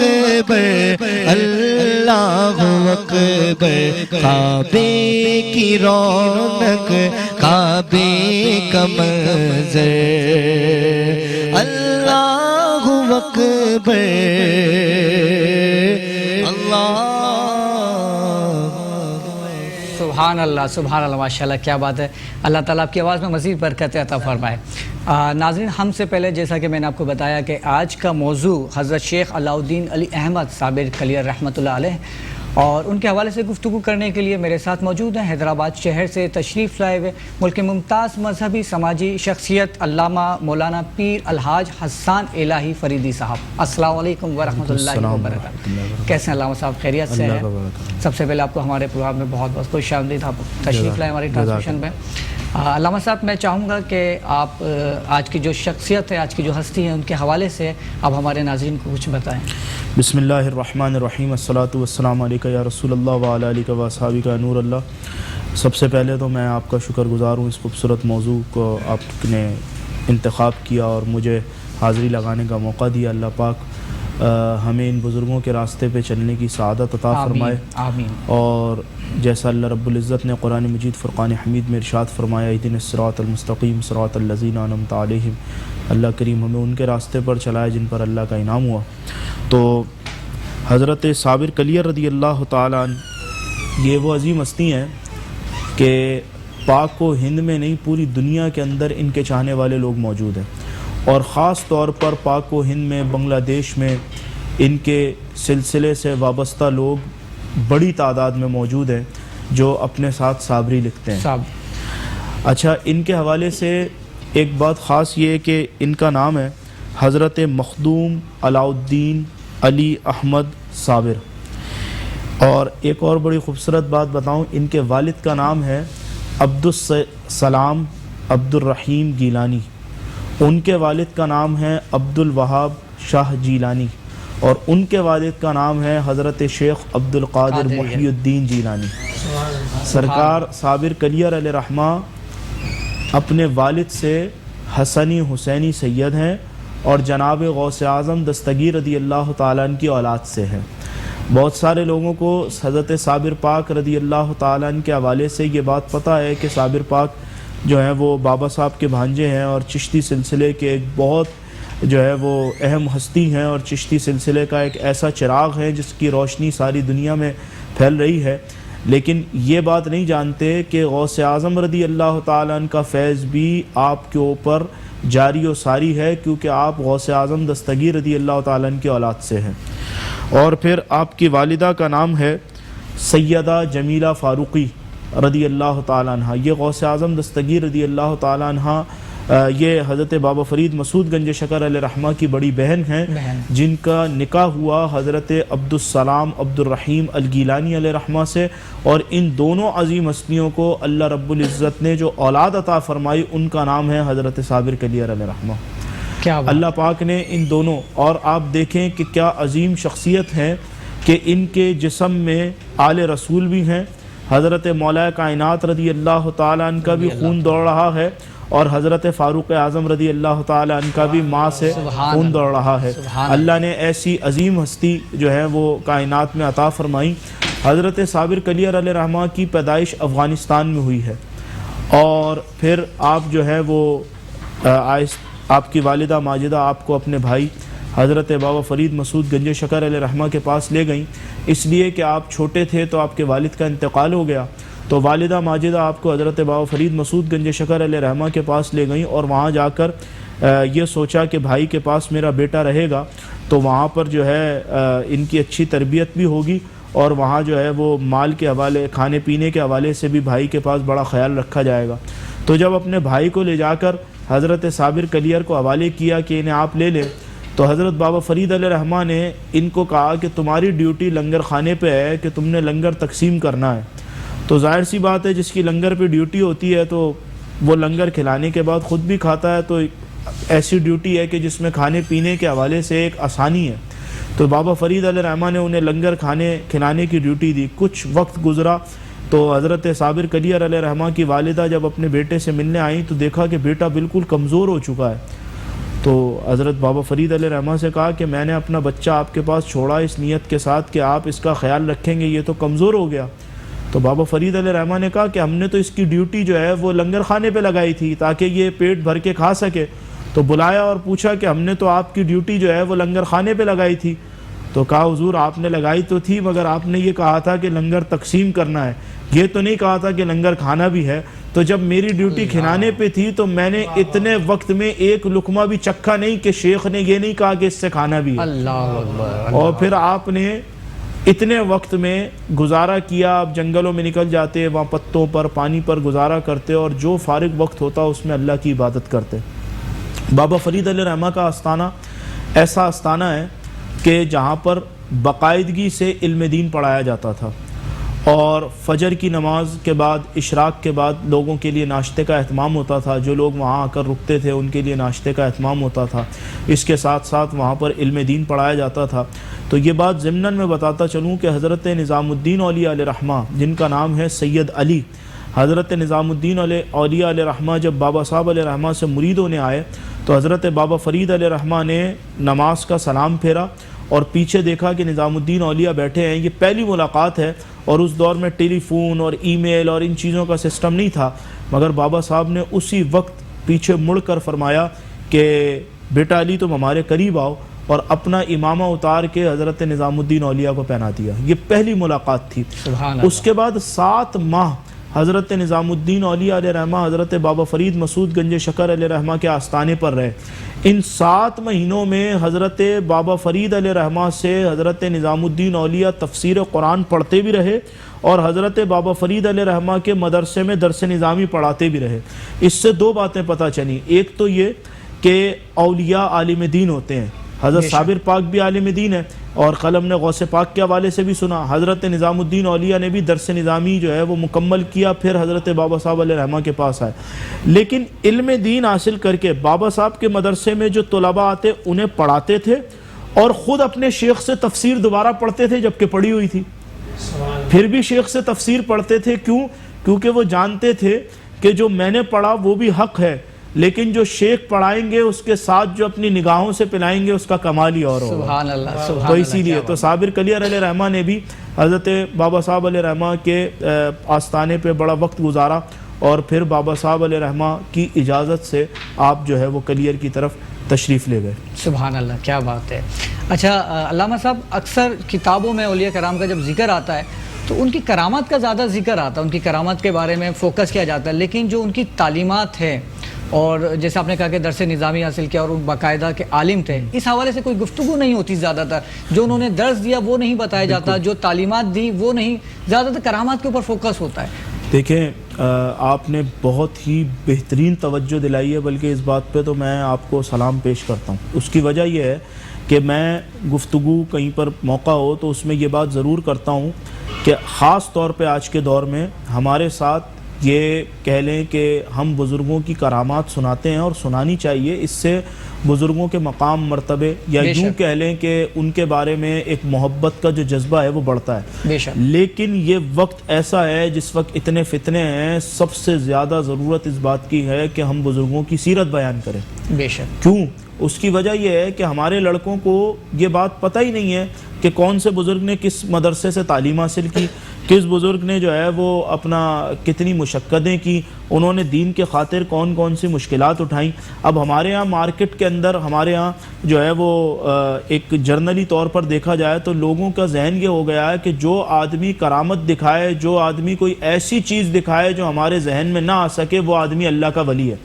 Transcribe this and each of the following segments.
اکبر اللہ اکبر کعبے کی رونق کعبے کا منظر اللہ اکبر اللہ سبحان اللہ ماشاءاللہ، کیا بات ہے۔ اللہ تعالیٰ آپ کی آواز میں مزید برکت عطا فرمائے۔ ناظرین، ہم سے پہلے جیسا کہ میں نے آپ کو بتایا کہ آج کا موضوع حضرت شیخ علاء الدین علی احمد صابر کلیر رحمۃ اللہ علیہ، اور ان کے حوالے سے گفتگو کرنے کے لیے میرے ساتھ موجود ہیں حیدرآباد شہر سے تشریف لائے ہوئے ملک کے ممتاز مذہبی سماجی شخصیت علامہ مولانا پیر الحاج حسان الہی فریدی صاحب۔ السلام علیکم ورحمۃ اللہ وبرکاتہ۔ کیسے ہیں علامہ صاحب؟ خیریت سے ہیں؟ سب سے پہلے آپ کو ہمارے پروگرام میں بہت بہت خوش آمدید، آپ تشریف لائے ہماری ٹرانسمیشن میں۔ علامہ صاحب، میں چاہوں گا کہ آپ آج کی جو شخصیت ہے، آج کی جو ہستی ہے، ان کے حوالے سے آپ ہمارے ناظرین کو کچھ بتائیں۔ بسم اللہ الرحمن الرحیم، الصلاۃ والسلام علیکہ یا رسول اللہ وعلی آلہ و اصحابہ نور اللہ۔ سب سے پہلے تو میں آپ کا شکر گزار ہوں، اس خوبصورت موضوع کو آپ نے انتخاب کیا اور مجھے حاضری لگانے کا موقع دیا۔ اللہ پاک ہمیں ان بزرگوں کے راستے پہ چلنے کی سعادت عطا فرمائے، آمین۔ اور جیسا اللہ رب العزت نے قرآن مجید فرقان حمید میں ارشاد فرمایا، اہدنا الصراط المستقیم صراط الذین انعمت علیہم، اللہ کریم ہمیں ان کے راستے پر چلائے جن پر اللہ کا انعام ہوا۔ تو حضرت صابر کلیر رضی اللہ تعالیٰ عنہ یہ وہ عظیم ہستی ہیں کہ پاک و ہند میں نہیں، پوری دنیا کے اندر ان کے چاہنے والے لوگ موجود ہیں، اور خاص طور پر پاک و ہند میں، بنگلہ دیش میں ان کے سلسلے سے وابستہ لوگ بڑی تعداد میں موجود ہیں جو اپنے ساتھ صابری لکھتے ہیں۔ اچھا، ان کے حوالے سے ایک بات خاص یہ ہے کہ ان کا نام ہے حضرت مخدوم علاء الدین علی احمد صابر، اور ایک اور بڑی خوبصورت بات بتاؤں، ان کے والد کا نام ہے عبدالسلام عبد الرحیم گیلانی، ان کے والد کا نام ہے عبد الوہاب شاہ جیلانی، اور ان کے والد کا نام ہے حضرت شیخ عبد القادر محی الدین جیلانی۔ سرکار صابر کلیر علیہ رحمہ اپنے والد سے حسنی حسینی سید ہیں، اور جناب غوث اعظم دستگیر رضی اللہ تعالیٰ عنہ کی اولاد سے ہیں۔ بہت سارے لوگوں کو حضرت صابر پاک رضی اللہ تعالیٰ عنہ کے حوالے سے یہ بات پتہ ہے کہ صابر پاک جو ہیں وہ بابا صاحب کے بھانجے ہیں، اور چشتی سلسلے کے ایک بہت جو ہے وہ اہم ہستی ہیں، اور چشتی سلسلے کا ایک ایسا چراغ ہے جس کی روشنی ساری دنیا میں پھیل رہی ہے، لیکن یہ بات نہیں جانتے کہ غوث اعظم رضی اللہ تعالیٰ عنہ کا فیض بھی آپ کے اوپر جاری و ساری ہے، کیونکہ آپ غوث اعظم دستگیر رضی اللہ تعالیٰ عنہ کی اولاد سے ہیں۔ اور پھر آپ کی والدہ کا نام ہے سیدہ جمیلہ فاروقی رضی اللہ تعالیٰ عنہ۔ یہ غوث اعظم دستگیر رضی اللہ تعالیٰ عنہ یہ حضرت بابا فرید مسعود گنج شکر علیہ رحمہ کی بڑی بہن ہیں، جن کا نکاح ہوا حضرت عبدالسلام عبد الرحیم الگیلانی علیہ رحمہ سے، اور ان دونوں عظیم ہستیوں کو اللہ رب العزت نے جو اولاد عطا فرمائی ان کا نام ہے حضرت صابر کلیر علیہ رحمہ۔ اللہ پاک نے ان دونوں، اور آپ دیکھیں کہ کیا عظیم شخصیت ہے کہ ان کے جسم میں آل رسول بھی ہیں، حضرت مولا کائنات رضی اللہ تعالیٰ عنہ کا بھی خون دوڑ رہا ہے، اور حضرت فاروق اعظم رضی اللہ تعالیٰ عنہ کا بھی ماں سے خون دوڑ رہا ہے۔ اللہ نے ایسی عظیم ہستی جو ہے وہ کائنات میں عطا فرمائی۔ حضرت صابر کلیر علیہ رحمہ کی پیدائش افغانستان میں ہوئی ہے، اور پھر آپ جو ہے وہ آپ کی والدہ ماجدہ آپ کو اپنے بھائی حضرت بابا فرید مسعود گنج شکر علیہ رحمہ کے پاس لے گئیں، اس لیے کہ آپ چھوٹے تھے تو آپ کے والد کا انتقال ہو گیا، تو والدہ ماجدہ آپ کو حضرت بابا فرید مسعود گنج شکر علیہ رحمہ کے پاس لے گئیں، اور وہاں جا کر یہ سوچا کہ بھائی کے پاس میرا بیٹا رہے گا تو وہاں پر جو ہے ان کی اچھی تربیت بھی ہوگی، اور وہاں جو ہے وہ مال کے حوالے، کھانے پینے کے حوالے سے بھی بھائی کے پاس بڑا خیال رکھا جائے گا۔ تو جب اپنے بھائی کو لے جا کر حضرت صابر کلیر کو حوالے کیا کہ انہیں آپ لے لیں، تو حضرت بابا فرید علیہ رحمہ نے ان کو کہا کہ تمہاری ڈیوٹی لنگر خانے پہ ہے کہ تم نے لنگر تقسیم کرنا ہے۔ تو ظاہر سی بات ہے جس کی لنگر پہ ڈیوٹی ہوتی ہے تو وہ لنگر کھلانے کے بعد خود بھی کھاتا ہے، تو ایسی ڈیوٹی ہے کہ جس میں کھانے پینے کے حوالے سے ایک آسانی ہے۔ تو بابا فرید علیہ رحمہ نے انہیں لنگر کھلانے کی ڈیوٹی دی۔ کچھ وقت گزرا تو حضرت صابر کلیر علیہ رحمہ کی والدہ جب اپنے بیٹے سے ملنے آئیں تو دیکھا کہ بیٹا بالکل کمزور ہو چکا ہے، تو حضرت بابا فرید علیہ رحمہ سے کہا کہ میں نے اپنا بچہ آپ کے پاس چھوڑا اس نیت کے ساتھ کہ آپ اس کا خیال رکھیں گے، یہ تو کمزور ہو گیا۔ تو بابا فرید علیہ رحمہ نے کہا کہ ہم نے تو اس کی ڈیوٹی جو ہے وہ لنگر خانے پہ لگائی تھی تاکہ یہ پیٹ بھر کے کھا سکے۔ تو بلایا اور پوچھا کہ ہم نے تو آپ کی ڈیوٹی جو ہے وہ لنگر خانے پہ لگائی تھی۔ تو کہا حضور آپ نے لگائی تو تھی، مگر آپ نے یہ کہا تھا کہ لنگر تقسیم کرنا ہے، یہ تو نہیں کہا تھا کہ لنگر کھانا بھی ہے۔ تو جب میری ڈیوٹی کھلانے پہ تھی تو میں نے اتنے وقت میں ایک لقمہ بھی چکھا نہیں کہ شیخ نے یہ نہیں کہا کہ اس سے کھانا بھی ہے۔ اللہ اکبر۔ اور پھر آپ نے اتنے وقت میں گزارا کیا، آپ جنگلوں میں نکل جاتے، وہاں پتوں پر پانی پر گزارا کرتے اور جو فارغ وقت ہوتا اس میں اللہ کی عبادت کرتے۔ بابا فرید علیہ رحمہ کا آستانہ ایسا آستانہ ہے کہ جہاں پر باقاعدگی سے علم دین پڑھایا جاتا تھا، اور فجر کی نماز کے بعد، اشراق کے بعد لوگوں کے لیے ناشتے کا اہتمام ہوتا تھا، جو لوگ وہاں آ کر رکتے تھے ان کے لیے ناشتے کا اہتمام ہوتا تھا، اس کے ساتھ ساتھ وہاں پر علم دین پڑھایا جاتا تھا۔ تو یہ بات ضمناً میں بتاتا چلوں کہ حضرت نظام الدین اولیاء علیہ رحمہ، جن کا نام ہے سید علی، حضرت نظام الدین اولیاء علیہ رحمہ جب بابا صاحب علیہ رحمہ سے مرید ہونے آئے تو حضرت بابا فرید علیہ رحمہ نے نماز کا سلام پھیرا اور پیچھے دیکھا کہ نظام الدین اولیاء بیٹھے ہیں۔ یہ پہلی ملاقات ہے، اور اس دور میں ٹیلی فون اور ای میل اور ان چیزوں کا سسٹم نہیں تھا، مگر بابا صاحب نے اسی وقت پیچھے مڑ کر فرمایا کہ بیٹا علی تم ہمارے قریب آؤ، اور اپنا امامہ اتار کے حضرت نظام الدین اولیاء کو پہنا دیا۔ یہ پہلی ملاقات تھی۔ سبحان اس کے بعد 7 ماہ حضرت نظام الدین اولیاء علیہ رحمہ حضرت بابا فرید مسعود گنج شکر علیہ رحمہ کے آستانے پر رہے۔ ان 7 مہینوں میں حضرت بابا فرید علیہ رحمہ سے حضرت نظام الدین اولیاء تفسیر قرآن پڑھتے بھی رہے، اور حضرت بابا فرید علیہ رحمہ کے مدرسے میں درس نظامی پڑھاتے بھی رہے۔ اس سے 2 باتیں پتہ چلیں، ایک تو یہ کہ اولیاء عالم دین ہوتے ہیں، حضرت صابر پاک بھی عالم دین ہے، اور قلم نے غوث پاک کے حوالے سے بھی سنا، حضرت نظام الدین اولیاء نے بھی درس نظامی جو ہے وہ مکمل کیا، پھر حضرت بابا صاحب علیہ رحمہ کے پاس آئے۔ لیکن علم دین حاصل کر کے بابا صاحب کے مدرسے میں جو طلباء آتے انہیں پڑھاتے تھے، اور خود اپنے شیخ سے تفسیر دوبارہ پڑھتے تھے جبکہ پڑھی ہوئی تھی، پھر بھی شیخ سے تفسیر پڑھتے تھے۔ کیوں؟ کیونکہ وہ جانتے تھے کہ جو میں نے پڑھا وہ بھی حق ہے، لیکن جو شیخ پڑھائیں گے اس کے ساتھ جو اپنی نگاہوں سے پلائیں گے اس کا کمال ہی اور ہوگا۔ سبحان اللہ، سبحان تو اللہ، اسی لیے تو صابر کلیر علیہ رحمہ نے بھی حضرت بابا صاحب علیہ رحمہ کے آستانے پہ بڑا وقت گزارا، اور پھر بابا صاحب علیہ رحمہ کی اجازت سے آپ جو ہے وہ کلیر کی طرف تشریف لے گئے۔ سبحان اللہ، کیا بات ہے۔ اچھا علامہ صاحب، اکثر کتابوں میں اولیاء کرام کا جب ذکر آتا ہے تو ان کی کرامات کا زیادہ ذکر آتا ہے، ان کی کرامات کے بارے میں فوکس کیا جاتا ہے، لیکن جو ان کی تعلیمات ہے، اور جیسے آپ نے کہا کہ درس نظامی حاصل کیا اور باقاعدہ کے عالم تھے، اس حوالے سے کوئی گفتگو نہیں ہوتی زیادہ تر، جو انہوں نے درس دیا وہ نہیں بتایا جاتا، جو تعلیمات دی وہ نہیں، زیادہ تر کرامات کے اوپر فوکس ہوتا ہے۔ دیکھیں آپ نے بہت ہی بہترین توجہ دلائی ہے، بلکہ اس بات پہ تو میں آپ کو سلام پیش کرتا ہوں۔ اس کی وجہ یہ ہے کہ میں گفتگو کہیں پر موقع ہو تو اس میں یہ بات ضرور کرتا ہوں کہ خاص طور پہ آج کے دور میں ہمارے ساتھ یہ کہہ لیں کہ ہم بزرگوں کی کرامات سناتے ہیں، اور سنانی چاہیے، اس سے بزرگوں کے مقام مرتبے یا یوں کہہ لیں کہ ان کے بارے میں ایک محبت کا جو جذبہ ہے وہ بڑھتا ہے۔ بے شک۔ لیکن یہ وقت ایسا ہے جس وقت اتنے فتنے ہیں، سب سے زیادہ ضرورت اس بات کی ہے کہ ہم بزرگوں کی سیرت بیان کریں۔ بے شک۔ کیوں؟ اس کی وجہ یہ ہے کہ ہمارے لڑکوں کو یہ بات پتہ ہی نہیں ہے کہ کون سے بزرگ نے کس مدرسے سے تعلیم حاصل کی، کس بزرگ نے جو ہے وہ اپنا کتنی مشقتیں کی، انہوں نے دین کے خاطر کون کون سی مشکلات اٹھائیں۔ اب ہمارے ہاں مارکیٹ کے اندر ہمارے ہاں جو ہے وہ ایک جرنلی طور پر دیکھا جائے تو لوگوں کا ذہن یہ ہو گیا ہے کہ جو آدمی کرامت دکھائے، جو آدمی کوئی ایسی چیز دکھائے جو ہمارے ذہن میں نہ آ سکے، وہ آدمی اللہ کا ولی ہے،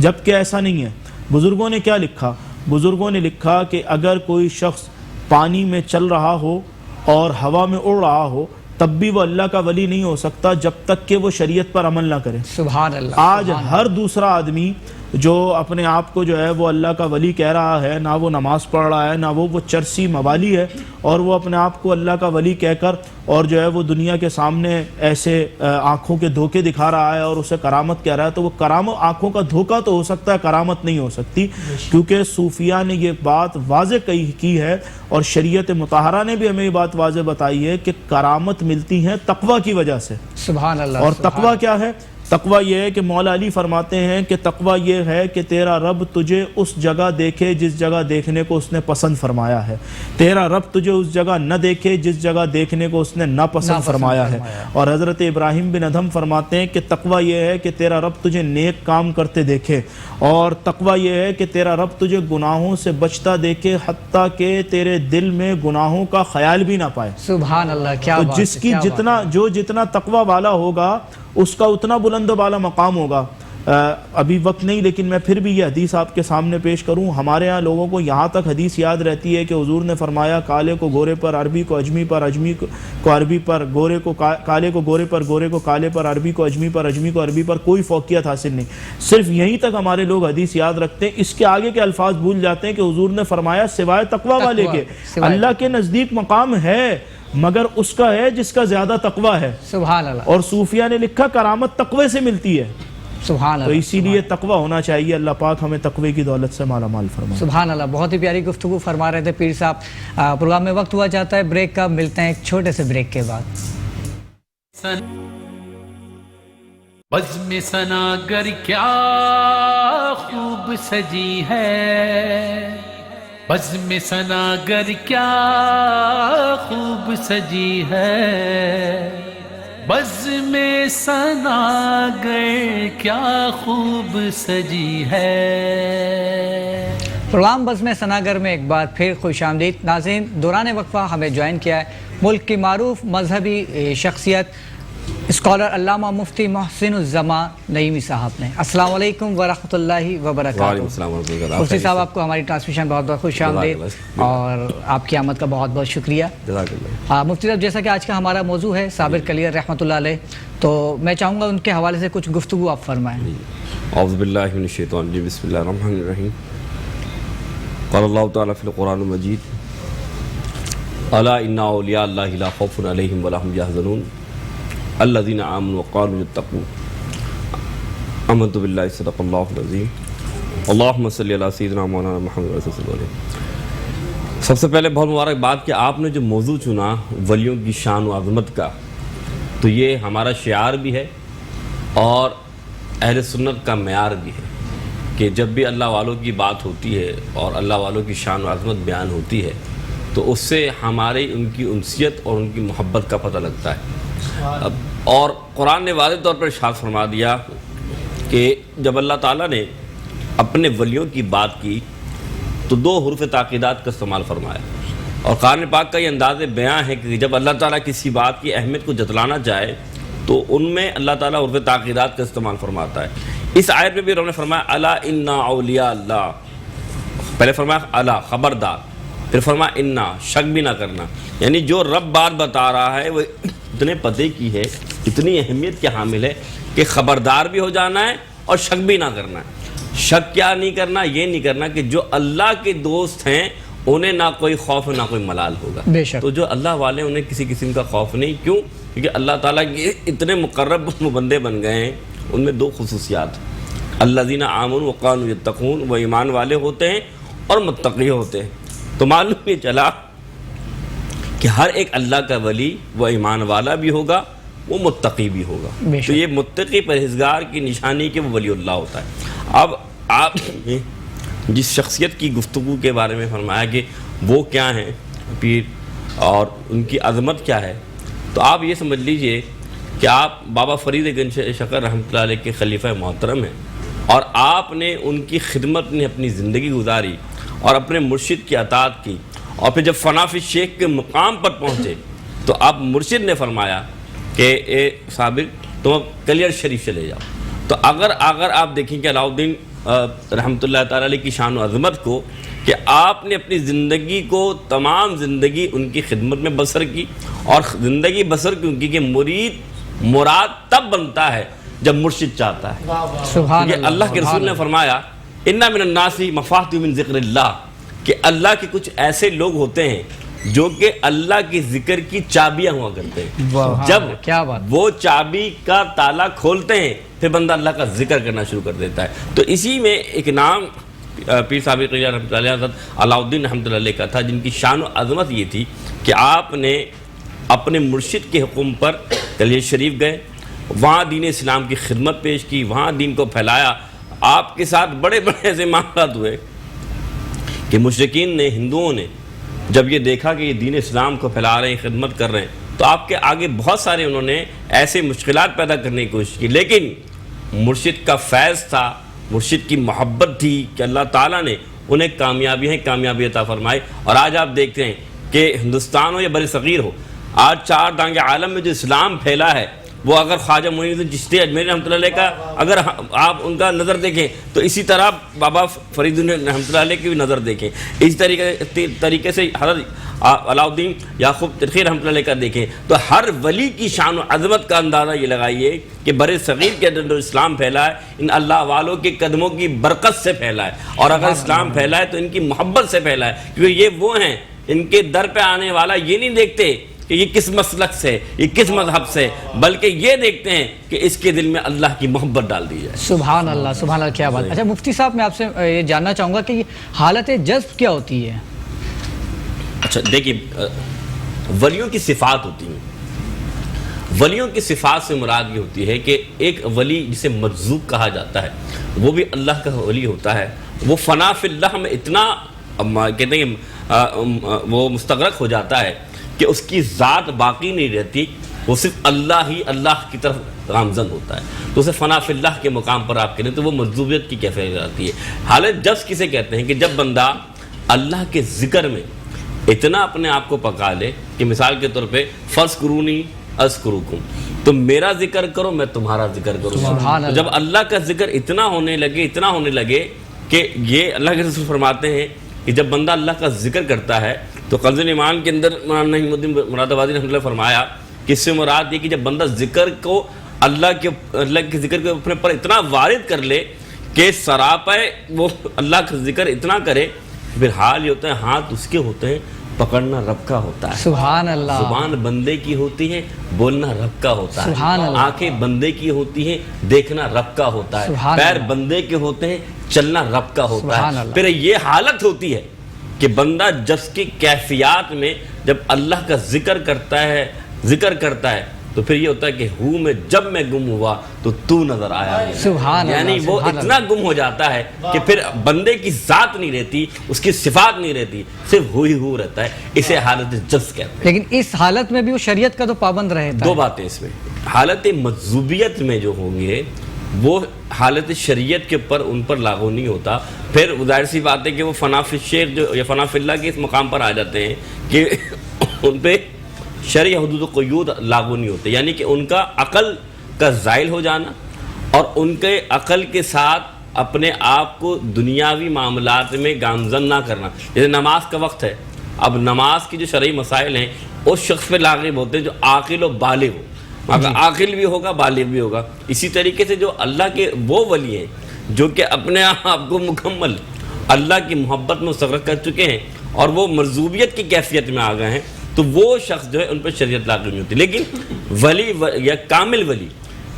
جبکہ ایسا نہیں ہے۔ بزرگوں نے کیا لکھا؟ بزرگوں نے لکھا کہ اگر کوئی شخص پانی میں چل رہا ہو اور ہوا میں اڑ رہا ہو تب بھی وہ اللہ کا ولی نہیں ہو سکتا جب تک کہ وہ شریعت پر عمل نہ کرے۔ سبحان اللہ۔ آج ہر دوسرا آدمی جو اپنے آپ کو جو ہے وہ اللہ کا ولی کہہ رہا ہے، نہ وہ نماز پڑھ رہا ہے، نہ وہ چرسی موالی ہے، اور وہ اپنے آپ کو اللہ کا ولی کہہ کر اور جو ہے وہ دنیا کے سامنے ایسے آنکھوں کے دھوکے دکھا رہا ہے اور اسے کرامت کہہ رہا ہے، تو وہ آنکھوں کا دھوکہ تو ہو سکتا ہے، کرامت نہیں ہو سکتی، کیونکہ صوفیہ نے یہ بات واضح کی ہے، اور شریعت مطہرہ نے بھی ہمیں یہ بات واضح بتائی ہے کہ کرامت ملتی ہے تقوی کی وجہ سے۔ سبحان اللہ۔ اور تقوی کیا ہے؟ تقوی یہ ہے کہ مولا علی فرماتے ہیں کہ تقوی یہ ہے کہ تیرا رب تجھے اس جگہ دیکھے جس جگہ دیکھنے کو اس نے پسند فرمایا ہے، تیرا رب تجھے اس جگہ نہ دیکھے جس جگہ دیکھنے کو اس نے ناپسند فرمایا ہے۔ اور حضرت ابراہیم بن ادھم فرماتے ہیں کہ تقوی یہ ہے کہ تیرا رب تجھے نیک کام کرتے دیکھے، اور تقوی یہ ہے کہ تیرا رب تجھے گناہوں سے بچتا دیکھے حتیٰ کہ تیرے دل میں گناہوں کا خیال بھی نہ پائے۔ سبحان اللہ، کیا تو بات جس کی جتنا تقوی والا ہوگا اس کا اتنا بلند و بالا مقام ہوگا۔ ابھی وقت نہیں، لیکن میں پھر بھی یہ حدیث آپ کے سامنے پیش کروں۔ ہمارے ہاں لوگوں کو یہاں تک حدیث یاد رہتی ہے کہ حضور نے فرمایا کالے کو گورے پر، عربی کو اجمی پر، اجمی کو عربی پر، گورے کو کالے کو گورے پر، گورے کو کالے پر، عربی کو اجمی پر، اجمی کو عربی پر، کوئی فوقیت حاصل نہیں۔ صرف یہیں تک ہمارے لوگ حدیث یاد رکھتے ہیں، اس کے آگے کے الفاظ بھول جاتے ہیں کہ حضور نے فرمایا سوائے تقوی والے کے اللہ کے نزدیک مقام ہے، مگر اس کا ہے جس کا زیادہ تقوی ہے۔ سبحان اللہ، اور صوفیہ نے لکھا کرامت تقوی سے ملتی ہے، سبحان تو اللہ، اسی لیے تقوی ہونا چاہیے۔ اللہ پاک ہمیں تقوی کی دولت سے مالا مال فرمائے۔ سبحان اللہ، بہت ہی پیاری گفتگو فرما رہے تھے پیر صاحب۔ پروگرام میں وقت ہوا جاتا ہے بریک کا، ملتے ہیں ایک چھوٹے سے بریک کے بعد۔ بزم ثناگر کیا خوب سجی ہے، بزم ثناگر کیا خوب سجی ہے، بزم ثناگر کیا خوب سجی ہے۔ پروگرام بزم ثناگر میں ایک بار پھر خوش آمدید ناظرین۔ دوران وقفہ ہمیں جوائن کیا ہے ملک کی معروف مذہبی شخصیت اسکالر علامہ مفتی محسن الزمان نعیمی صاحب نے۔ السلام علیکم ورحمۃ اللہ وبرکاتہ۔ وعلیکم السلام ورحمۃ اللہ وبرکاتہ۔ مفتی صاحب، آپ کو ہماری ٹرانسمیشن بہت بہت خوش آمدید اور آپ کی آمد کا بہت بہت شکریہ۔ جزاک اللہ۔ مفتی صاحب، جیسا کہ آج کا ہمارا موضوع ہے صابر کلیر رحمۃ اللہ علیہ، تو میں چاہوں گا ان کے حوالے سے کچھ گفتگو آپ فرمائیں۔ اعوذ باللہ من الشیطان الرجیم، بسم اللہ الرحمن الرحیم۔ قال اللہ تعالیٰ فی القرآن المجید الا ان اولیاء اللہ لا خوف علیہم ولا هم یحزنون الذین آمنوا وقالوا اتقوا آمنت باللہ صدق اللہ العظیم اللہم صلی علی سیدنا مولانا محمد رسول اللہ علیہ وسلم۔ سب سے پہلے بہت مبارکباد کہ آپ نے جو موضوع چنا ولیوں کی شان و عظمت کا، تو یہ ہمارا شعار بھی ہے اور اہل سنت کا معیار بھی ہے کہ جب بھی اللہ والوں کی بات ہوتی ہے اور اللہ والوں کی شان و عظمت بیان ہوتی ہے تو اس سے ہمارے ان کی انسیت اور ان کی محبت کا پتہ لگتا ہے۔ اور قرآن نے واضح طور پر ارشاد فرما دیا کہ جب اللہ تعالیٰ نے اپنے ولیوں کی بات کی تو دو حروف تاکیدات کا استعمال فرمایا، اور قرآن پاک کا یہ انداز بیان ہے کہ جب اللہ تعالیٰ کسی بات کی اہمیت کو جتلانا چاہے تو ان میں اللہ تعالیٰ حروف تاکیدات کا استعمال فرماتا ہے۔ اس آیت میں بھی انہوں نے فرمایا الا ان اولیاء اللہ، پہلے فرمایا الا خبردار، پھر فرمایا انا شک بھی نہ کرنا، یعنی جو رب بات بتا رہا ہے وہ اتنے پتے کی ہے، اتنی اہمیت کے حامل ہے کہ خبردار بھی ہو جانا ہے اور شک بھی نہ کرنا ہے۔ شک کیا نہیں کرنا؟ یہ نہیں کرنا کہ جو اللہ کے دوست ہیں انہیں نہ کوئی خوف نہ کوئی ملال ہوگا۔ بے شک۔ تو جو اللہ والے انہیں کسی قسم کا خوف نہیں، کیوں؟ کیونکہ اللہ تعالیٰ کے اتنے مقرب بندے بن گئے ہیں، ان میں دو خصوصیات، الذین آمنوا وقالوا یتقون، وہ ایمان والے ہوتے ہیں اور متقی ہوتے ہیں۔ تو معلوم یہ چلا کہ ہر ایک اللہ کا ولی وہ ایمان والا بھی ہوگا، وہ متقی بھی ہوگا۔ تو یہ متقی پرہیزگار کی نشانی کہ وہ ولی اللہ ہوتا ہے۔ اب آپ نے جس شخصیت کی گفتگو کے بارے میں فرمایا کہ وہ کیا ہیں پیر اور ان کی عظمت کیا ہے، تو آپ یہ سمجھ لیجئے کہ آپ بابا فرید گنج شکر رحمۃ اللہ علیہ کے خلیفہ محترم ہیں، اور آپ نے ان کی خدمت میں اپنی زندگی گزاری اور اپنے مرشد کی اطاعت کی، اور پھر جب فنا فی الشیخ کے مقام پر پہنچے تو اب مرشد نے فرمایا کہ اے صابر تم اب کلیر شریف چلے جاؤ۔ تو اگر آپ دیکھیں کہ علاؤالدین رحمۃ اللہ تعالیٰ علیہ کی شان و عظمت کو، کہ آپ نے اپنی زندگی کو تمام زندگی ان کی خدمت میں بسر کی، اور زندگی بسر کیونکہ کہ مراد تب بنتا ہے جب مرشد چاہتا ہے۔ سبحان اللہ، اللہ کے رسول نے فرمایا اِنَّ مِنَ النَّاسِ مَفَاتِحُ مِن ذِکْرِ اللَّهِ، کہ اللہ کے کچھ ایسے لوگ ہوتے ہیں جو کہ اللہ کے ذکر کی چابیاں ہوا کرتے ہیں، جب وہ چابی کا تالا کھولتے ہیں پھر بندہ اللہ کا ذکر کرنا شروع کر دیتا ہے۔ تو اسی میں ایک نام پیر صاحب رحمۃ اللہ علیہ علاؤالدین رحمۃ اللہ علیہ کا تھا، جن کی شان و عظمت یہ تھی کہ آپ نے اپنے مرشد کے حکم پر کلیہ شریف گئے، وہاں دین اسلام کی خدمت پیش کی، وہاں دین کو پھیلایا. آپ کے ساتھ بڑے بڑے ایسے معاملات ہوئے کہ مشرکین نے، ہندوؤں نے جب یہ دیکھا کہ یہ دین اسلام کو پھیلا رہے ہیں، خدمت کر رہے ہیں، تو آپ کے آگے بہت سارے انہوں نے ایسے مشکلات پیدا کرنے کی کوشش کی، لیکن مرشد کا فیض تھا، مرشد کی محبت تھی کہ اللہ تعالیٰ نے انہیں کامیابی عطا فرمائی. اور آج آپ دیکھتے ہیں کہ ہندوستان ہو یا بر صغیر ہو، آج 4 دانگ عالم میں جو اسلام پھیلا ہے، وہ اگر خواجہ معین الدین چشتی اجمیری رحمۃ اللہ علیہ کا اگر آپ ان کا نظر دیکھیں تو اسی طرح بابا فرید رحمۃ اللہ علیہ کی بھی نظر دیکھیں، اس طریقے سے حضرت علاء الدین یعقوب ترخی رحمۃ اللہ علیہ کا دیکھیں، تو ہر ولی کی شان و عظمت کا اندازہ یہ لگائیے کہ بر صغیر کے اندر جو اسلام پھیلا ہے ان اللہ والوں کے قدموں کی برکت سے پھیلا ہے. اور اگر اسلام پھیلا ہے تو ان کی محبت سے پھیلا ہے، کیونکہ یہ وہ ہیں ان کے در پہ آنے والا یہ نہیں دیکھتے کہ یہ کس مسلک سے، یہ کس مذہب سے، بلکہ یہ دیکھتے ہیں کہ اس کے دل میں اللہ کی محبت ڈال دی جائے. سبحان اللہ، سبحان اللہ، کیا بات. اچھا مفتی صاحب، میں آپ سے یہ جاننا چاہوں گا کہ یہ حالت جذب کیا ہوتی ہے؟ اچھا دیکھیے، ولیوں کی صفات ہوتی ہیں. ولیوں کی صفات سے مراد یہ ہوتی ہے کہ ایک ولی جسے مجذوب کہا جاتا ہے وہ بھی اللہ کا ولی ہوتا ہے. وہ فنا فی اللہ میں اتنا کہتے ہیں وہ مستغرق ہو جاتا ہے کہ اس کی ذات باقی نہیں رہتی، وہ صرف اللہ ہی اللہ کی طرف گامزن ہوتا ہے. تو اسے فنا فی اللہ کے مقام پر آپ کہتے ہیں تو وہ مجذوبیت کی کیفیت آتی ہے. حالت جذب کسے کہتے ہیں کہ جب بندہ اللہ کے ذکر میں اتنا اپنے آپ کو پکا لے کہ مثال کے طور پہ فرض کرونی اذکرکم، تم میرا ذکر کرو میں تمہارا ذکر کروں. جب اللہ کا ذکر اتنا ہونے لگے کہ یہ اللہ کے رسول فرماتے ہیں کہ جب بندہ اللہ کا ذکر کرتا ہے تو کنز ایمان کے اندر مولانا نعیم الدین مراد آبادی رحمۃ اللہ فرمایا کہ اس سے مراد یہ کہ جب بندہ ذکر کو اللہ کے ذکر کو اپنے پر اتنا وارد کر لے کہ سراپے وہ اللہ کا ذکر اتنا کرے، پھر حال یہ ہوتا ہے ہاتھ اس کے ہوتے ہیں، پکڑنا رب کا ہوتا ہے. سبحان اللہ. زبان بندے کی ہوتی ہے، بولنا رب کا ہوتا ہے. سبحان اللہ. آنکھیں بندے کی ہوتی ہیں، دیکھنا رب کا ہوتا ہے. پیر بندے کے ہوتے ہیں، چلنا رب کا ہوتا ہے. پھر یہ حالت ہوتی ہے کہ بندہ جس کی کیفیات میں جب اللہ کا ذکر کرتا ہے تو پھر یہ ہوتا ہے کہ میں جب میں گم ہوا تو تو نظر آیا. سبحان اللہ. یعنی وہ اتنا گم ہو جاتا ہے کہ پھر بندے کی ذات نہیں رہتی، اس کی صفات نہیں رہتی، صرف ہو رہتا ہے. اسے حالت جذب کہتے ہیں. لیکن اس حالت میں بھی وہ شریعت کا تو پابند رہتا ہے. 2 باتیں اس میں، حالت مجذوبیت میں جو ہوں گے وہ حالت شریعت کے اوپر ان پر لاگو نہیں ہوتا. پھر ظاہر سی بات ہے کہ وہ فنا فی الشیخ جو یا فنا فی اللہ کے اس مقام پر آ جاتے ہیں کہ ان پہ شرعی حدود و قیود لاگو نہیں ہوتے، یعنی کہ ان کا عقل کا زائل ہو جانا اور ان کے عقل کے ساتھ اپنے آپ کو دنیاوی معاملات میں گامزن نہ کرنا. جیسے نماز کا وقت ہے، اب نماز کی جو شرعی مسائل ہیں اس شخص پہ لاغب ہوتے ہیں جو عاقل و بالغ ہو، عاقل بھی ہوگا بالغ بھی ہوگا. اسی طریقے سے جو اللہ کے وہ ولی ہیں جو کہ اپنے آپ کو مکمل اللہ کی محبت میں مستغرق کر چکے ہیں اور وہ مرزوبیت کی کیفیت میں آ گئے ہیں، تو وہ شخص جو ہے ان پر شریعت لاگو نہیں ہوتی. لیکن ولی یا کامل ولی،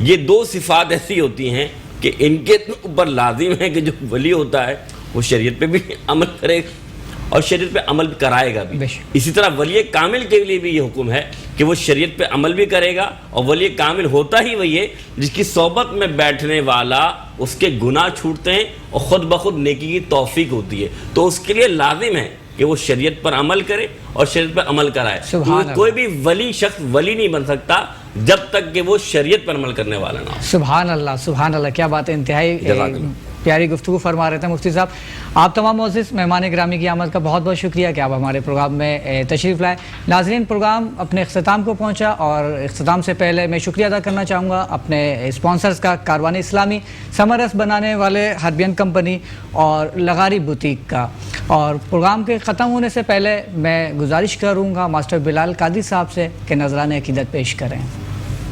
یہ 2 صفات ایسی ہوتی ہیں کہ ان کے اوپر لازم ہے کہ جو ولی ہوتا ہے وہ شریعت پہ بھی عمل کرے گا اور شریعت پہ عمل کرائے گا بھی. اسی طرح ولی کامل کے لیے بھی یہ حکم ہے کہ وہ شریعت پہ عمل بھی کرے گا. اور ولی کامل ہوتا ہی وہی ہے جس کی صحبت میں بیٹھنے والا اس کے گناہ چھوٹتے ہیں اور خود بخود نیکی کی توفیق ہوتی ہے. تو اس کے لیے لازم ہے کہ وہ شریعت پر عمل کرے اور شریعت پر عمل کرائے. کوئی بھی ولی شخص ولی نہیں بن سکتا جب تک کہ وہ شریعت پر عمل کرنے والا نہ ہو. سبحان اللہ، سبحان اللہ، کیا بات ہے. انتہائی پیاری گفتگو فرما رہے تھے مفتی صاحب. آپ تمام معزز مہمان گرامی کی آمد کا بہت بہت شکریہ کہ آپ ہمارے پروگرام میں تشریف لائے. ناظرین، پروگرام اپنے اختتام کو پہنچا اور اختتام سے پہلے میں شکریہ ادا کرنا چاہوں گا اپنے اسپانسرز کا، کاروان اسلامی، سمرس بنانے والے ہربین کمپنی اور لغاری بوتیک کا. اور پروگرام کے ختم ہونے سے پہلے میں گزارش کروں گا ماسٹر بلال قادری صاحب سے کہ نذرانہ عقیدت پیش کریں.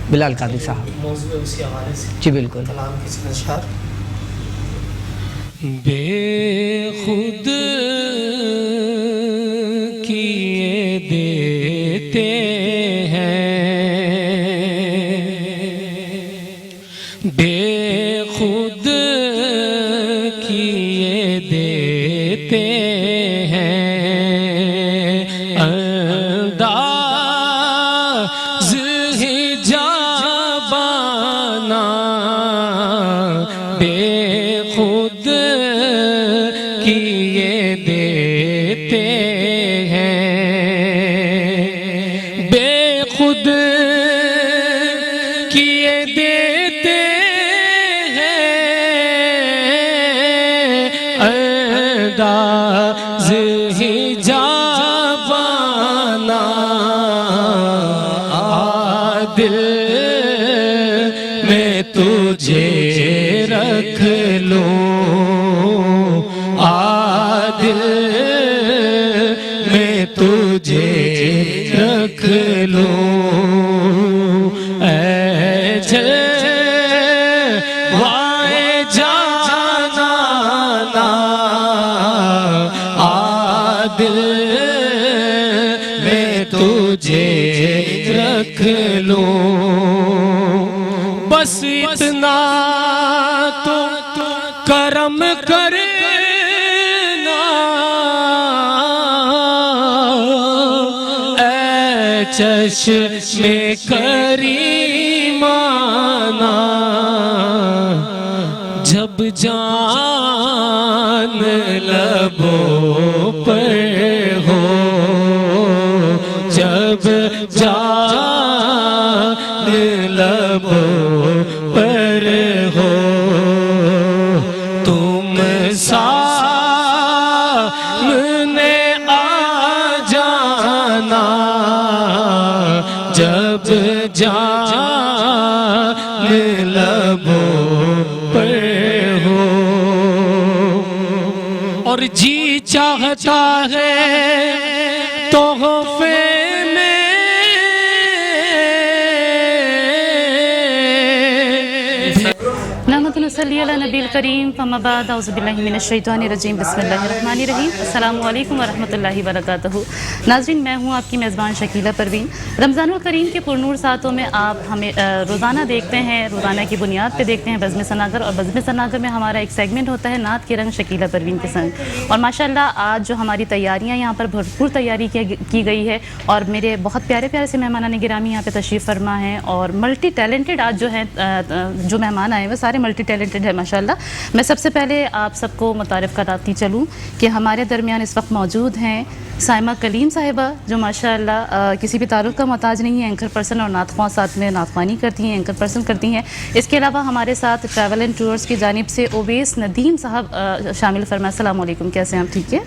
بلال قادری صاحب. موضوع اسی حوالے سے جی بالکل. کلام کی اشعار. بے خود کیے دیتے ہیں، بے خود کیے دیتے ہیں، انداز ہی جاں بے خود کیے دیتے ہیں، بے خود کیے دیتے ہیں، انداز ہی جاوانا عادل میں تجھے رکھ لوں، عادل میں تجھے رکھ لوں، اے جلوائے جانانا عادل میں تجھے رکھ لوں، بس اتنا تو کرم کرنا اے چشم کریمانہ، جب جان لبوں پر ہو، جب جان لبوں پر ہو، تم سامنے آ جانا، جب جان لبوں پر ہو، اور جی چاہتا ہے تحفے صلی علی نبی الکریم فما بعد اعوذ باللہ من الشیطان الرجیم بسم اللہ الرحمن الرحیم السلام علیکم ورحمۃ اللہ وبرکاتہ۔ ناظرین، میں ہوں آپ کی میزبان شکیلہ پروین۔ رمضان الکریم کے پرنور ساعتوں میں آپ ہمیں روزانہ دیکھتے ہیں، روزانہ کی بنیاد پہ دیکھتے ہیں بزم ثناگر، اور بزم ثناگر میں ہمارا ایک سیگمنٹ ہوتا ہے نعت کے رنگ شکیلہ پروین کے سنگ، اور ماشاءاللہ آج جو ہماری تیاریاں یہاں پر بھرپور تیاری کی گئی ہے، اور میرے بہت پیارے پیارے سے مہمانان گرامی یہاں پہ تشریف فرما ہیں، اور ملٹی ٹیلنٹڈ آج جو ہیں جو مہمان آئے ہیں وہ سارے ملٹی ٹیلنٹڈ ہیں ماشاءاللہ۔ میں سب سے پہلے آپ سب کو متعارف کراتی چلوں کہ ہمارے درمیان اس وقت موجود ہیں سائمہ کلیم صاحبہ، جو ماشاءاللہ کسی بھی تعارف کا محتاج نہیں ہے، اینکر پرسن اور نعت خواں ساتھ میں نعت خوانی کرتی ہیں، اینکر پرسن کرتی ہیں۔ اس کے علاوہ ہمارے ساتھ ٹریول اینڈ ٹورز کی جانب سے اویس ندیم صاحب شامل فرمائے۔ السلام علیکم، کیسے ہیں آپ؟ ٹھیک ہے۔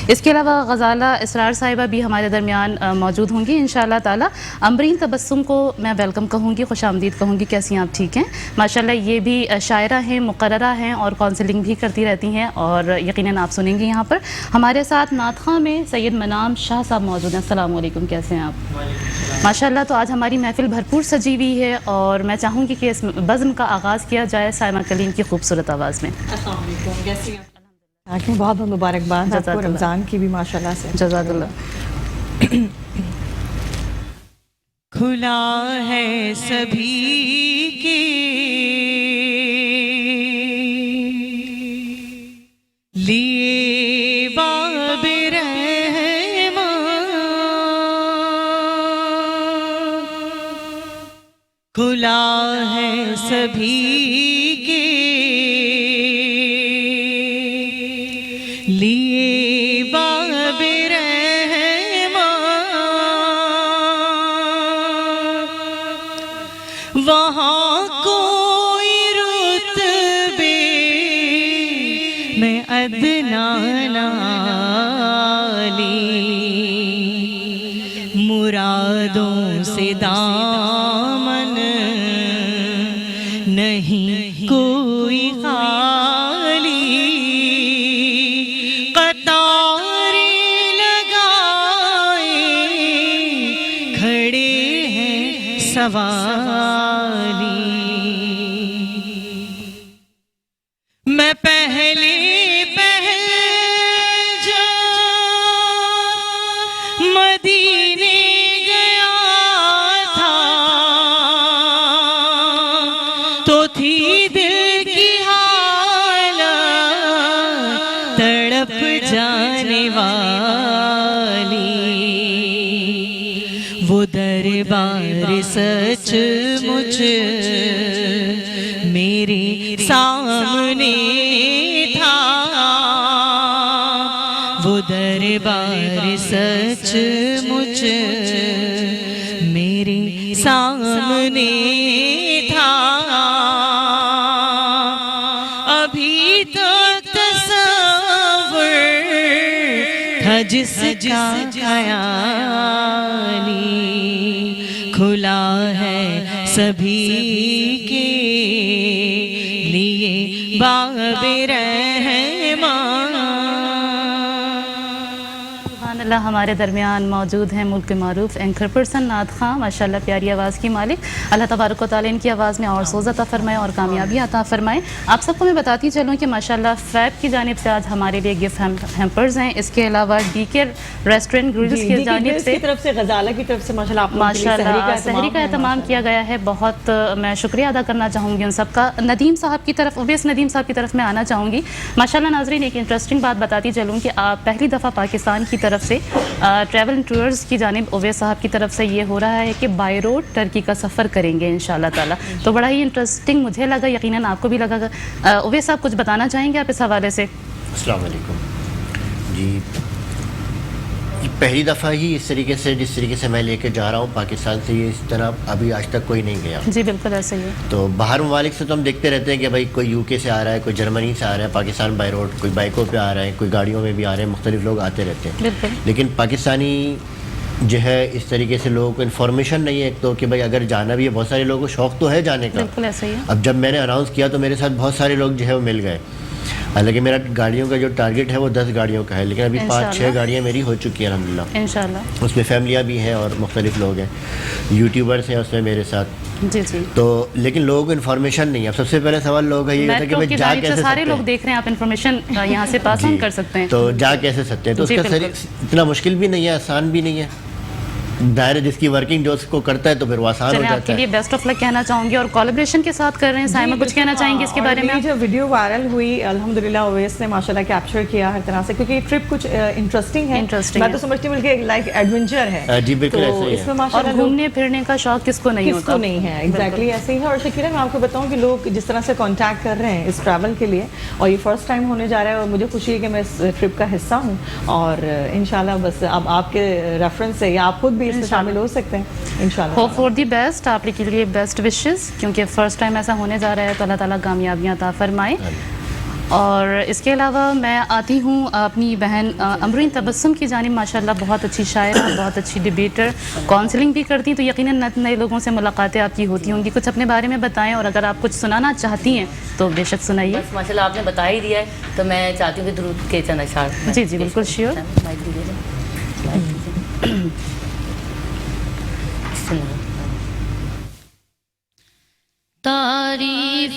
اس کے علاوہ غزالہ اسرار صاحبہ بھی ہمارے درمیان موجود ہوں گی انشاءاللہ تعالی۔ امبرین تبسم کو میں ویلکم کہوں گی، خوش آمدید کہوں گی، کیسی ہیں آپ؟ ٹھیک ہیں ماشاءاللہ۔ یہ بھی شاعرہ ہیں، مقررہ ہیں، اور کاؤنسلنگ بھی کرتی رہتی ہیں، اور یقیناً آپ سنیں گے یہاں پر۔ ہمارے ساتھ نعت خواں میں سید منام شاہ صاحب موجود ہیں۔ السلام علیکم، کیسے ہیں آپ؟ ماشاءاللہ۔ تو آج ہماری محفل بھرپور سجی ہوئی ہے، اور میں چاہوں گی کہ اس بزم کا آغاز کیا جائے سائمہ کلیم کی خوبصورت آواز میں۔ السلام علیکم، کیسی ہیں آپ؟ بہت بہت مبارکباد آپ کو رمضان کی بھی ماشاءاللہ سے۔ جزاک اللہ۔ کھلا ہے سبھی کے لیے باب رحمان، کھلا ہے سبھی کے لیے باب رحمان، وہاں کوئی رتبے میں ادنا نالی، مرادوں سے دامن نہیں کوئی خالی، قطاریں لگائے کھڑے ہیں سوالی، میں پہلے جو مدینے گیا تھا تو تھی دل کی حالت تڑپ جانے والی، وہ دربار سچ مجھ میرے سامنے سامنے تھا وہ دربار سچ مچ میرے سامنے تھا ابھی تو تصور تھا جس کا خیالی کھلا ہے سبھی کے لیے باب رحمان. سبحان اللہ. ہمارے درمیان موجود ہیں ملک کے معروف اینکر پرسن نعت خواں، ماشاءاللہ پیاری آواز کی مالک. اللہ تبارک و تعالیٰ ان کی آواز میں اور سوز عطا فرمائے اور کامیابی عطا فرمائے. آپ سب کو میں بتاتی چلوں کہ ماشاءاللہ فیب کی جانب سے آج ہمارے لیے گفٹ ہیمپرز ہیں. اس کے علاوہ ڈی کے ریسٹورنٹ گرلز کی جانب سے طرف سے غزالہ کی طرف سے ماشاءاللہ سحری کا اہتمام کیا گیا ہے. بہت میں شکریہ ادا کرنا چاہوں گی ان سب کا. ندیم صاحب کی طرف اویس ندیم صاحب کی طرف میں آنا چاہوں گی. ماشاءاللہ ناظرین ایک انٹرسٹنگ بات بتاتی چلوں کہ آپ پہلی دفعہ پاکستان کی طرف سے ٹریول ٹورز کی جانب اویس صاحب کی طرف سے یہ ہو رہا ہے کہ بائی روڈ ٹرکی کا سفر کریں گے انشاءاللہ تعالیٰ. تو بڑا ہی انٹرسٹنگ مجھے لگا، یقیناً آپ کو بھی لگا گا. اویس صاحب کچھ بتانا چاہیں گے آپ اس حوالے سے؟ السلام علیکم. جی پہلی دفعہ ہی اس طریقے سے جس طریقے سے میں لے کے جا رہا ہوں پاکستان سے، یہ اس طرح ابھی آج تک کوئی نہیں گیا. جی بالکل ایسا ہی ہے. تو باہر ممالک سے تو ہم دیکھتے رہتے ہیں کہ بھائی کوئی یو کے سے آ رہا ہے، کوئی جرمنی سے آ رہا ہے پاکستان بائی روڈ، کوئی بائکوں پہ آ رہا ہے، کوئی گاڑیوں میں بھی آ رہے ہیں، مختلف لوگ آتے رہتے ہیں. بالکل. لیکن پاکستانی جو ہے اس طریقے سے لوگوں کو انفارمیشن نہیں ہے ایک تو کہ بھائی اگر جانا بھی ہے. بہت سارے لوگوں کو شوق تو ہے جانے کا. بالکل ایسا ہی ہے. اب جب میں نے اناؤنس کیا تو میرے ساتھ بہت سارے لوگ جو ہے وہ مل گئے. حالانکہ میرا گاڑیوں کا جو ٹارگٹ ہے وہ 10 گاڑیوں کا ہے، لیکن ابھی 5-6 گاڑیاں میری ہو چکی ہیں الحمدللہ. انشاءاللہ اس میں فیملیاں بھی ہیں اور مختلف لوگ ہیں، یوٹیوبرس ہیں اس میں میرے ساتھ. جی جی. تو لیکن لوگوں کو انفارمیشن نہیں ہے. اب سب سے پہلے سوال لوگوں کا یہ ہوتا ہے کہ بھائی جا کیسے سارے لوگ دیکھ رہے ہیں، آپ انفارمیشن یہاں سے پاس آن کر سکتے ہیں. تو جا کیسے سکتے ہیں؟ تو اس کا اتنا مشکل بھی نہیں ہے، آسان بھی نہیں ہے. دائرہ جس کی ورکنگ جو اس کو کرتا ہے تو پھر وہ آسان ہو جاتا ہے. آپ کے لیے بیسٹ آف لک کہنا چاہوں گی. اور کولیبریشن کے ساتھ کر رہے ہیں سائمہ، کچھ کہنا چاہیں گے اس کے بارے میں؟ جو ویڈیو وائرل ہوئی الحمدللہ اویس نے ماشاءاللہ کیپچر کیا ہر طرح سے، کیونکہ یہ ٹرپ کچھ انٹرسٹنگ ہے. میں تو سمجھتی ہوں کہ لائک ایڈونچر ہے. جی بالکل ایسے ہی اس میں ماشاءاللہ گھومنے پھرنے کا شوق کس کو نہیں ہوتا؟ کس کو نہیں ہے. ایگزیکٹلی ایسے ہی ہے. اور شکیرہ میں آپ کو بتاؤں کہ لوگ جس طرح سے کانٹیکٹ کر رہے ہیں اس ٹریول کے لیے، اور یہ فرسٹ ٹائم ہونے جا رہا ہے، اور مجھے خوشی ہے کہ میں اس ٹرپ کا حصہ ہوں. اور انشاءاللہ بس اب آپ کے ریفرنس سے یا آپ خود بھی اس میں شامل ہو سکتے ہیں انشاءاللہ. Hope for the best. آپ کے لیے بیسٹ وشز، کیونکہ فرسٹ ٹائم ایسا ہونے جا رہا ہے. تو اللہ تعالیٰ کامیابیاں عطا فرمائے. اور اس کے علاوہ میں آتی ہوں اپنی بہن امرین تبسم کی جانب. ماشاءاللہ بہت اچھی شاعرہ، بہت اچھی ڈبیٹر، کاؤنسلنگ بھی کرتی ہیں. تو یقیناً نئے لوگوں سے ملاقاتیں آپ کی ہوتی ہوں گی. کچھ اپنے بارے میں بتائیں، اور اگر آپ کچھ سنانا چاہتی ہیں تو بے شک سنائیے. بس ماشاءاللہ آپ نے بتا ہی دیا ہے، تو میں چاہتی ہوں کہ درود کے چند اشعار. جی جی بالکل شیور. تعریف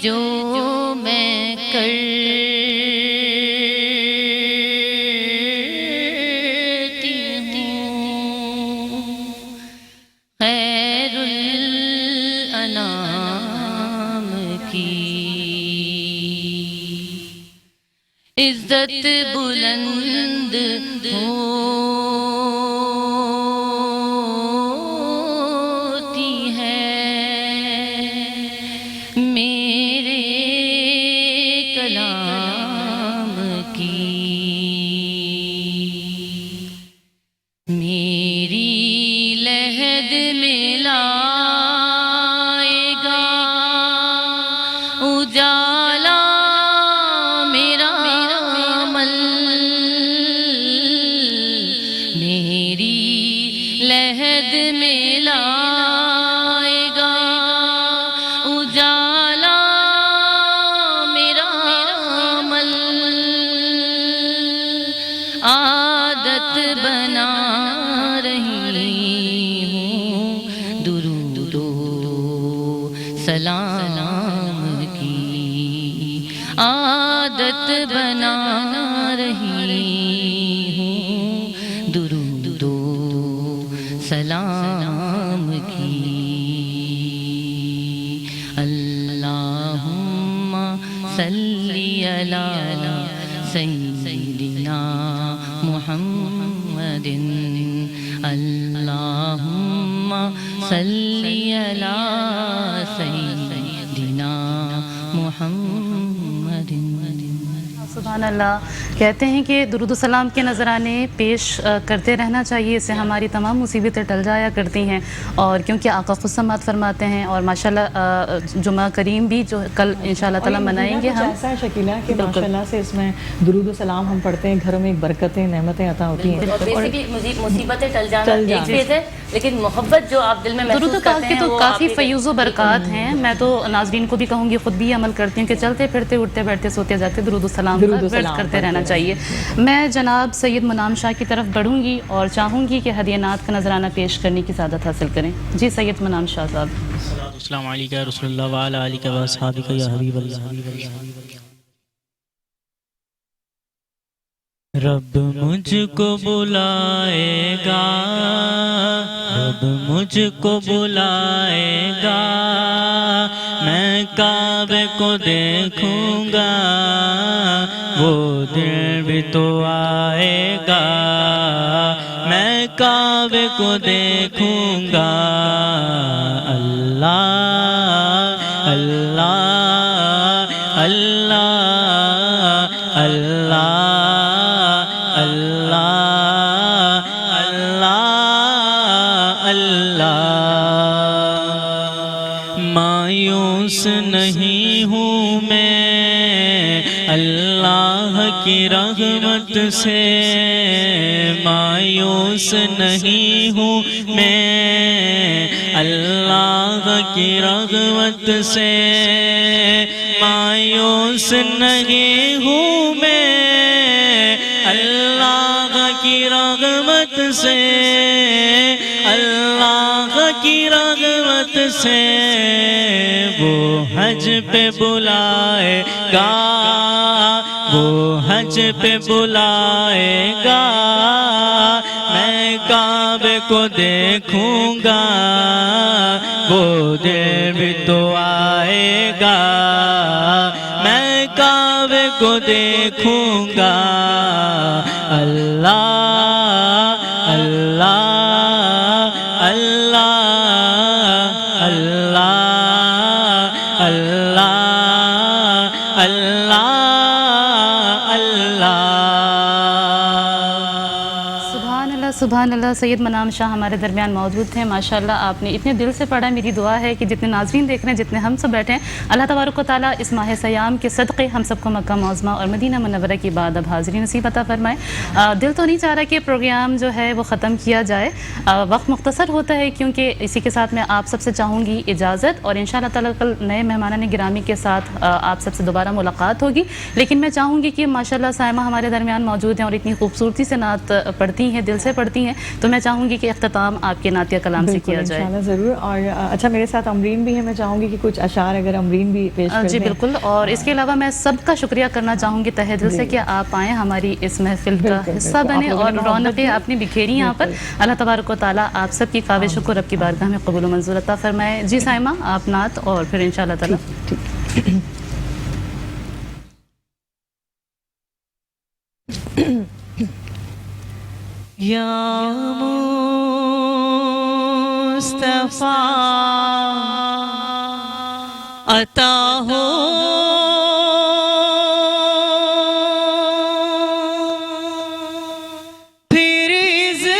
جو میں کرتی ہوں خیر الانام کی، عزت بلند ہوتی ہے میرے کلام کی، میری لحد میں لائے گا اجالا میرا عمل، میری لحد میں لائے گا اجالا میرا عمل، عادت بنا رہی ہوں درود و سلام کی، عادت بنا رہی ہوں درود و سلام کی. اللہم صلی علی سیدنا محمد، اللہم صلی علی سیدنا محمد. سبحان اللہ. کہتے ہیں کہ درود و سلام کے نذرانے پیش کرتے رہنا چاہیے، اس سے ہماری تمام مصیبتیں ٹل جایا کرتی ہیں. اور کیونکہ آقا خود سماعت فرماتے ہیں، اور ماشاءاللہ جمعہ کریم بھی جو کل انشاءاللہ تعالیٰ منائیں گے ہم. ایسا ہے شکیلہ کہ ماشاءاللہ سے اس میں درود و سلام ہم پڑھتے ہیں، گھروں میں ایک برکتیں نعمتیں عطا ہوتی ہیں. اور بیسیکلی مصیبتیں ٹل جانا ایک چیز ہے، لیکن محبت جو آپ دل میں محسوس کرتے ہیں تو کافی فیوز و برکات ہیں. میں تو ناظرین کو بھی کہوں گی، خود بھی عمل کرتی ہوں کہ چلتے پھرتے اٹھتے بیٹھتے سوتے جاتے درود و سلام کرتے رہنا چاہیے. میں جناب سید منام شاہ کی طرف بڑھوں گی اور چاہوں گی کہ ہدیہ نعت کا نذرانہ پیش کرنے کی سعادت حاصل کریں. جی سید منام شاہ صاحب. السلام علیکم یا رسول اللہ وعلی آلک و اصحابک یا حبیب اللہ. رب مجھ کو بلائے گا، رب مجھ کو بلائے گا، میں کعبے کو دیکھوں گا، وہ دن بھی تو آئے گا، میں کعبے کو دیکھوں گا. اللہ اللہ اللہ اللہ مایوس نہیں ہوں میں اللہ کی رحمت سے، مایوس نہیں ہوں میں اللہ کی رحمت سے، مایوس نہیں ہوں میں اللہ کی رحمت سے، اللہ کی رحمت سے. وہ حج پہ بلائے گا، وہ حج پہ بلائے گا، میں کعبے کو دیکھوں گا، وہ دن بھی تو آئے گا، میں کعبے کو دیکھوں گا. اللہ اللہ اللہ اللہ اللہ اللہ اللہ. سبحان اللہ. سید منام شاہ ہمارے درمیان موجود تھے. ماشاءاللہ آپ نے اتنے دل سے پڑھا. میری دعا ہے کہ جتنے ناظرین دیکھ رہے ہیں، جتنے ہم سب بیٹھے ہیں، اللہ تبارک و تعالیٰ اس ماہ سیام کے صدقے ہم سب کو مکہ معظمہ اور مدینہ منورہ کی بعد اب حاضری نصیب عطا فرمائے. دل تو نہیں چاہ رہا کہ پروگرام جو ہے وہ ختم کیا جائے، وقت مختصر ہوتا ہے، کیونکہ اسی کے ساتھ میں آپ سب سے چاہوں گی اجازت، اور انشاءاللہ تعالیٰ کل نئے مہمانان گرامی کے ساتھ آپ سب سے دوبارہ ملاقات ہوگی. لیکن میں چاہوں گی کہ ماشاءاللہ سائمہ ہمارے درمیان موجود ہیں اور اتنی خوبصورتی سے نعت پڑھتی ہیں، دل سے پڑھتی ہیں، تو میں چاہوں گی کہ اختتام آپ کے نعتیہ کلام سے کیا جائے. انشاءاللہ ضرور. اور اچھا میرے ساتھ امرین بھی ہے، میں چاہوں گی کہ کچھ اشعار اگر امرین بھی پیش کر دیں. جی بالکل. اور اس کے علاوہ میں سب کا شکریہ کرنا چاہوں گی تہہ دل سے کہ آپ آئیں، ہماری اس محفل کا حصہ بنے اور رونقیں آپ نے بکھیری یہاں پر. اللہ تبارک و تعالیٰ آپ سب کی کاوشوں کو رب کی بارگاہ میں قبول و منظور عطا فرمائے. جی سائمہ آپ نعت اور پھر انشاءاللہ تعالیٰ. یا مصطفیٰ عطا ہو پھر اذن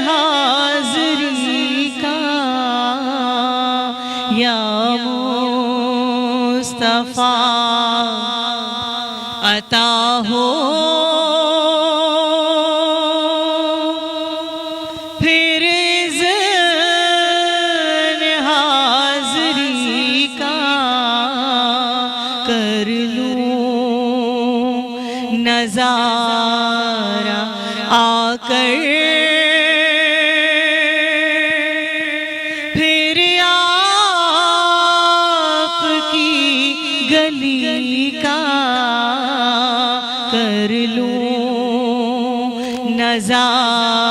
حاضری کا، یا مصطفیٰ عطا ہو نظارہ آ کر پھر آپ کی گلی کا کر لوں نظارہ